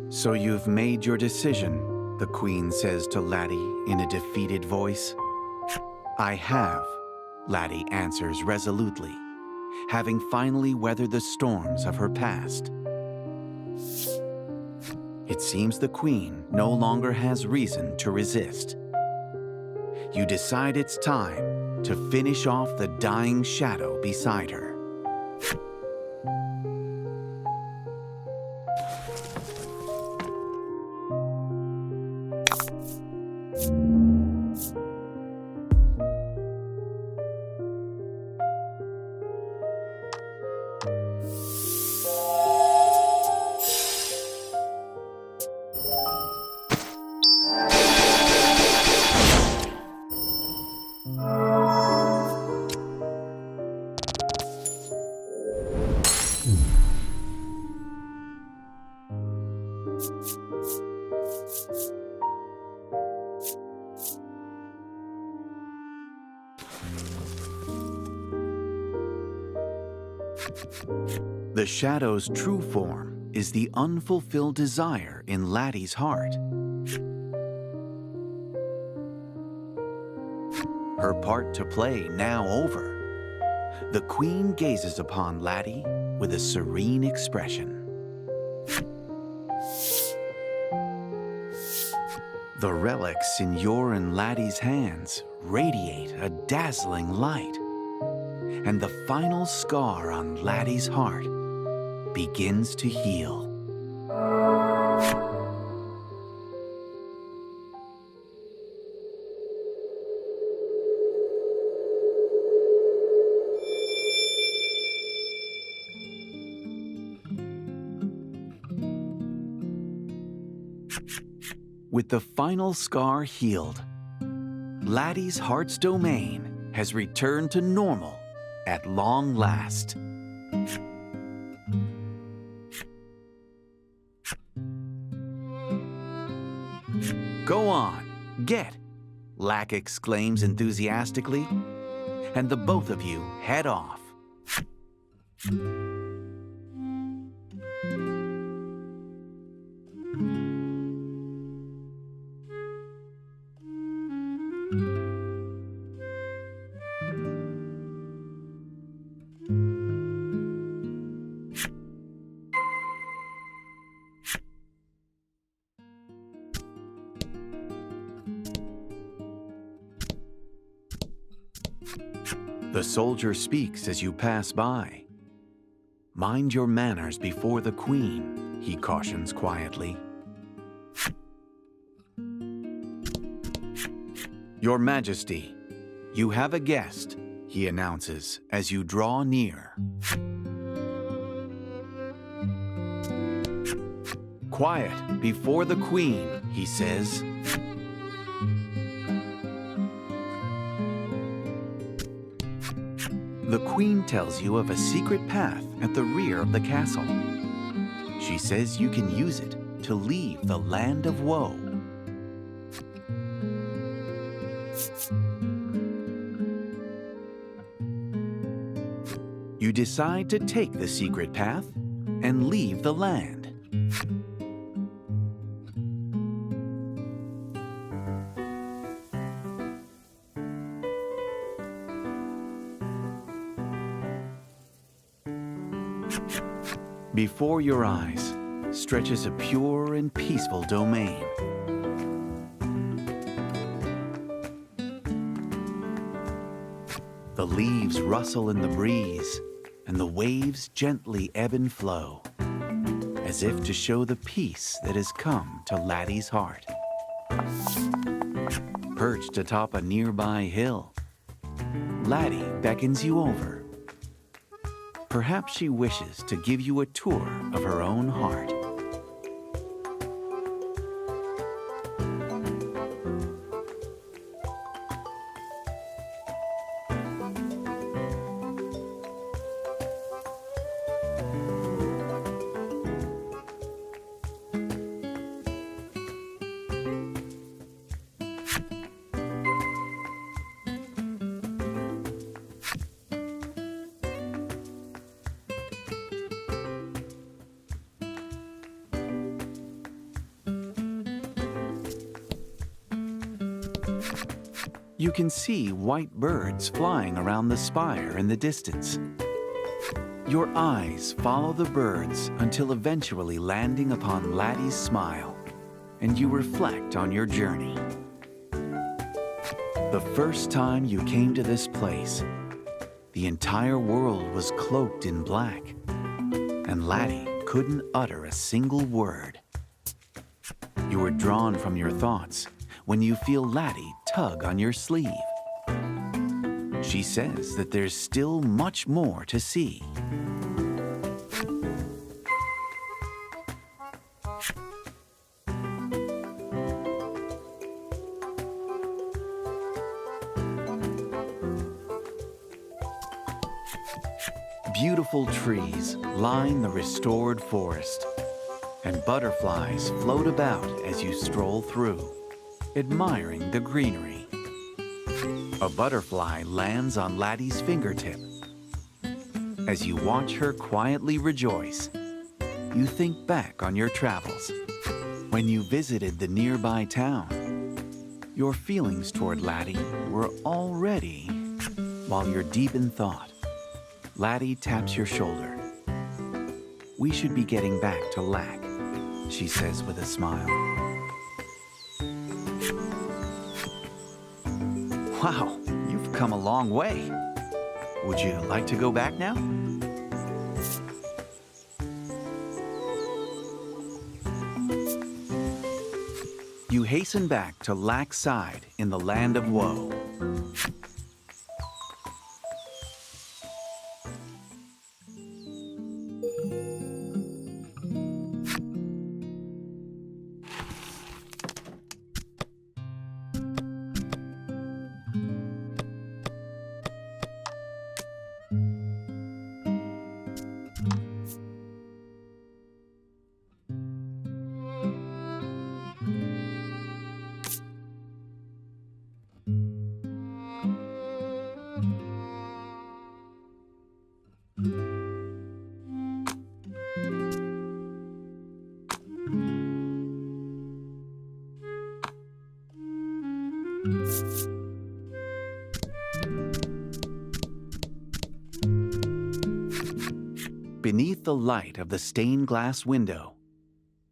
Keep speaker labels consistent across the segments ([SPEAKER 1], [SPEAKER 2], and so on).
[SPEAKER 1] "So you've made your decision," the Queen says to Laty in a defeated voice. "I have," Laty answers resolutely, having finally weathered the storms of her past. It seems the Queen no longer has reason to resist. You decide it's time to finish off the dying shadow beside her. The shadow's true form is the unfulfilled desire in Laty's heart. Her part to play now over, the Queen gazes upon Laty with a serene expression. The relics in your and Laty's hands radiate a dazzling light, and the final scar on Laty's heart begins to heal. With the final scar healed, Laty's heart's domain has returned to normal at long last. "Go on, get," Lack exclaims enthusiastically, and the both of you head off. The soldier speaks as you pass by. "Mind your manners before the Queen," he cautions quietly. "Your Majesty, you have a guest," he announces as you draw near. "Quiet before the Queen," he says. The Queen tells you of a secret path at the rear of the castle. She says you can use it to leave the land of woe. You decide to take the secret path and leave the land. Before your eyes stretches a pure and peaceful domain. The leaves rustle in the breeze, and the waves gently ebb and flow, as if to show the peace that has come to Laty's heart. Perched atop a nearby hill, Laty beckons you over. Perhaps she wishes to give you a tour of her own heart. You can see white birds flying around the spire in the distance. Your eyes follow the birds until eventually landing upon Laty's smile, and you reflect on your journey. The first time you came to this place, the entire world was cloaked in black, and Laty couldn't utter a single word. You were drawn from your thoughts when you feel Laty tug on your sleeve. She says that there's still much more to see. Beautiful trees line the restored forest, and butterflies float about as you stroll through, admiring the greenery. A butterfly lands on Laty's fingertip. As you watch her quietly rejoice, you think back on your travels, when you visited the nearby town. Your feelings toward Laty were already... While you're deep in thought, Laty taps your shoulder. "We should be getting back to Lac," she says with a smile. "Wow, you've come a long way. Would you like to go back now?" You hasten back to Lac's side in the land of woe. Beneath the light of the stained glass window,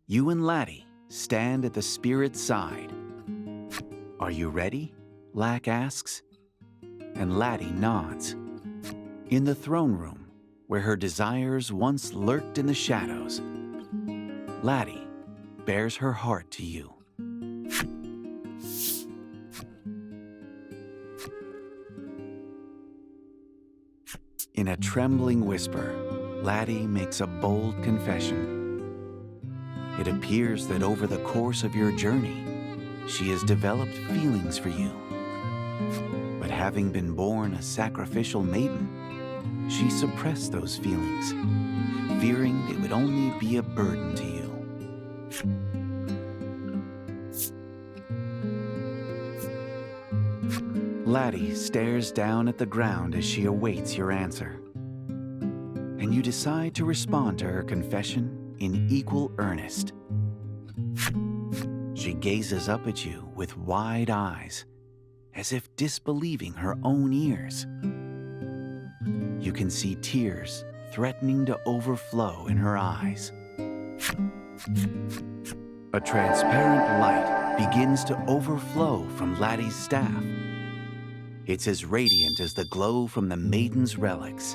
[SPEAKER 1] you and Laty stand at the spirit's side. "Are you ready?" Lac asks, and Laty nods. In the throne room, where her desires once lurked in the shadows, Laty bares her heart to you. In a trembling whisper, Laty makes a bold confession. It appears that over the course of your journey, she has developed feelings for you. But having been born a sacrificial maiden, she suppressed those feelings, fearing they would only be a burden to you. Laty stares down at the ground as she awaits your answer, and you decide to respond to her confession in equal earnest. She gazes up at you with wide eyes, as if disbelieving her own ears. You can see tears threatening to overflow in her eyes. A transparent light begins to overflow from Laty's staff. It's as radiant as the glow from the Maiden's relics.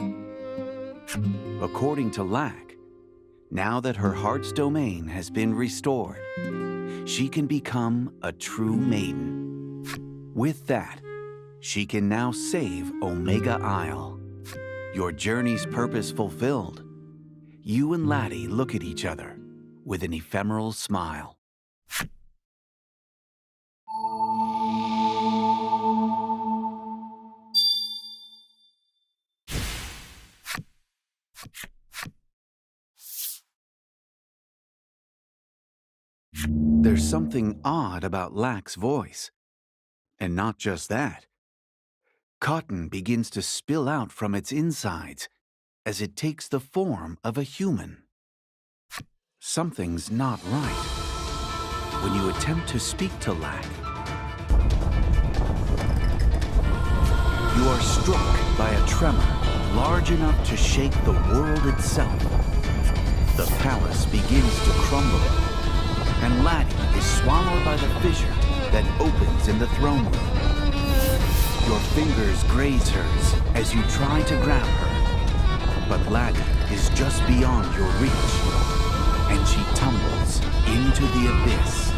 [SPEAKER 1] According to Lac, now that her heart's domain has been restored, she can become a true maiden. With that, she can now save Omega Isle. Your journey's purpose fulfilled, you and Laty look at each other with an ephemeral smile. There's something odd about Lac's voice. And not just that. Cotton begins to spill out from its insides as it takes the form of a human. Something's not right. When you attempt to speak to Lac, you are struck by a tremor large enough to shake the world itself. The palace begins to crumble, and Laty is swallowed by the fissure that opens in the throne room. Your fingers graze hers as you try to grab her, but Laty is just beyond your reach, and she tumbles into the abyss.